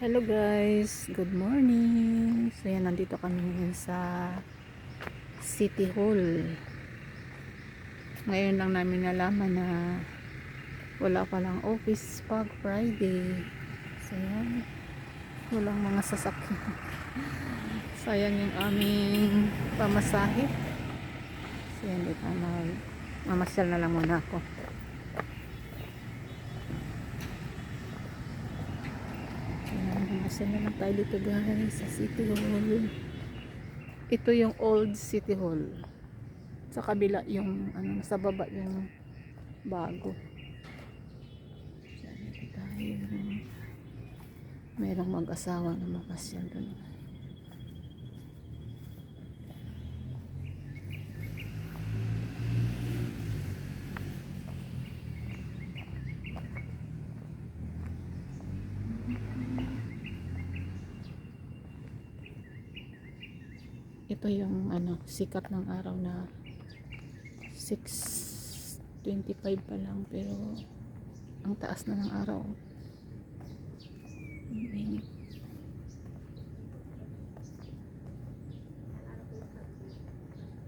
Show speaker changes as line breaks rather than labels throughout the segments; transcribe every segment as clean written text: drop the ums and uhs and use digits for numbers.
Hello guys, good morning. So yan, nandito kami ngayon sa City Hall. Ngayon lang namin nalaman na wala palang office pag Friday. So yan, walang mga sasakyan. Sayang yung aming pamasahe. So yan, dito mamasyal na lang muna ako. Mamasyal na lang tayo dito guys sa City Hall. Ito yung old City Hall. Sa kabila yung sa baba yung bago. Dito tayo. Merong mag-asawa na makasyal doon. Ito yung sikat ng araw na 6:25 pa lang, pero ang taas na ng araw.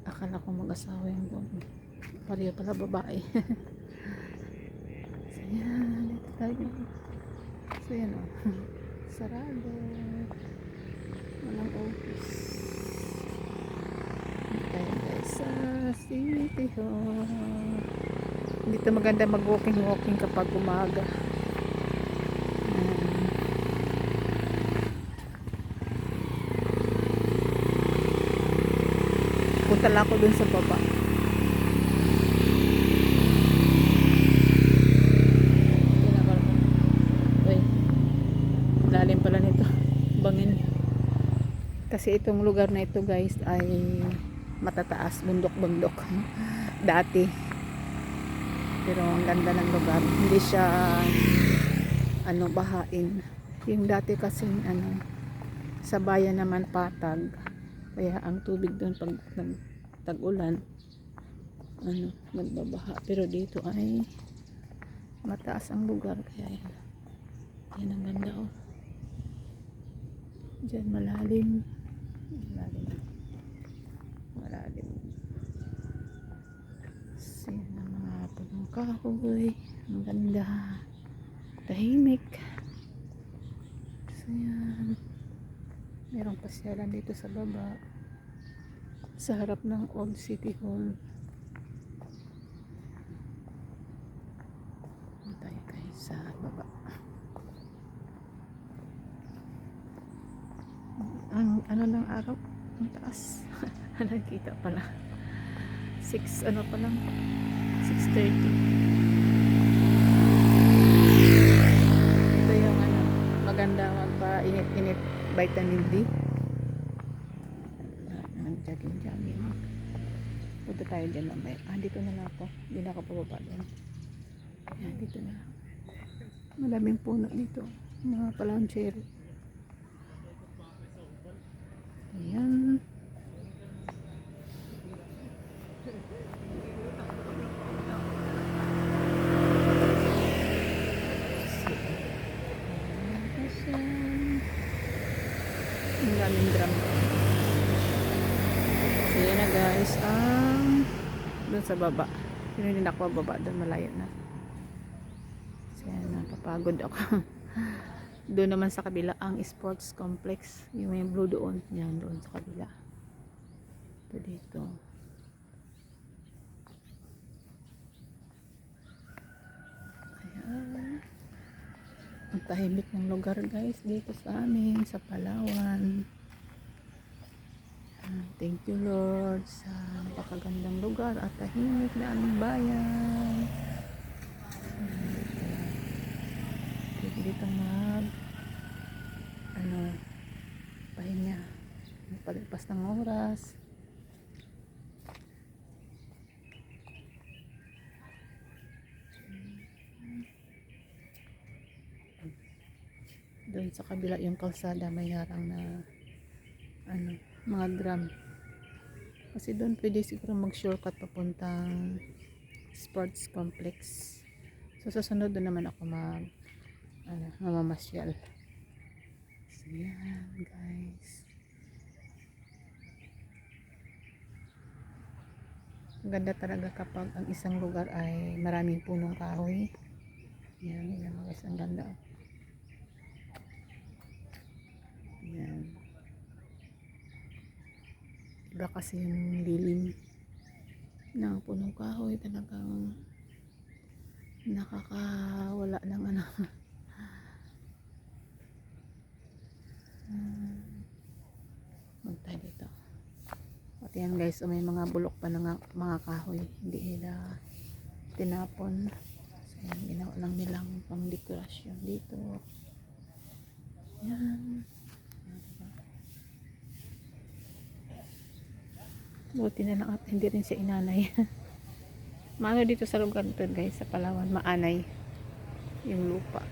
Akala ko mag-asawa yung doon. Pareho pala babae. So yan, dito tayo. So yan o. Sarado. Walang office. Tayo guys sa City Hall. Dito maganda mag-walking kapag umaga. Punta lang ako dun sa baba. Uy, lalim pala nito. Bangin. Kasi itong lugar na ito guys ay matataas, bundok-bundok. Dati. Pero ang ganda ng lugar. Hindi siya bahain. Yung dati kasi sa bayan naman patag. Kaya ang tubig doon pag tag-ulan nagbabaha. Pero dito ay mataas ang lugar, kaya yan ang ganda oh. Diyan malalim. Yan ang mga punong kahoy. Ang ganda, tahimik. So yan, merong pasyalan dito sa baba sa harap ng Old City Hall. Tayo guys sa baba. Ang ng araw, ang taas. Nakikita pala 6 pa lang, 6:30. Ito yung maganda magpa-init-init, vitamin D. Jogging. Punta tayo dyan mamaya. Dito na lang ako. Hindi na ako pababa doon. Ayan, dito na lang. Maraming puno dito. Mga palang cherry. Ayan. Ang daming drum. So yan na guys, doon sa baba. Hindi na ako baba doon, malayo na. So yan, napapagod ako. Doon naman sa kabila ang sports complex, yung may blue doon. Yan, doon sa kabila. Ito dito. Ayan. Ang tahimik ng lugar guys dito sa amin, sa Palawan. Thank you Lord sa napakagandang lugar at tahimik na aming bayan. Dito pahinga, palipas ng oras. Doon sa kabila yung kalsada may harang na mga drum. Kasi doon pwede siguro mag-shortcut papuntang sports complex. So sa sunod doon naman ako mamamasyal. Ayan, guys. Ganda talaga kapag ang isang lugar ay maraming punong kahoy. Ayan, ayan guys, ang ganda. Ayan. Iba kasi yung lilim ng punong kahoy, talagang nakakawala ng ano. Magtayo dito. At yan guys, may mga bulok pa ng mga kahoy, hindi nila tinapon. So yan, ginawa lang nilang pang dekorasyon dito. Yan. Buti na lang at hindi rin siya inanay. Maano dito sa lugar nito guys, sa Palawan, maanay yung lupa.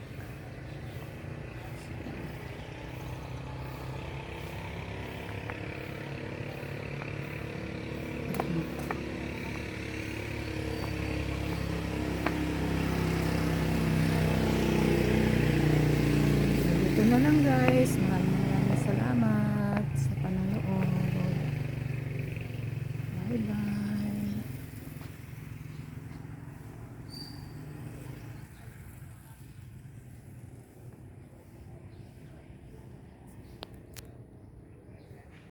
Ito na lang guys.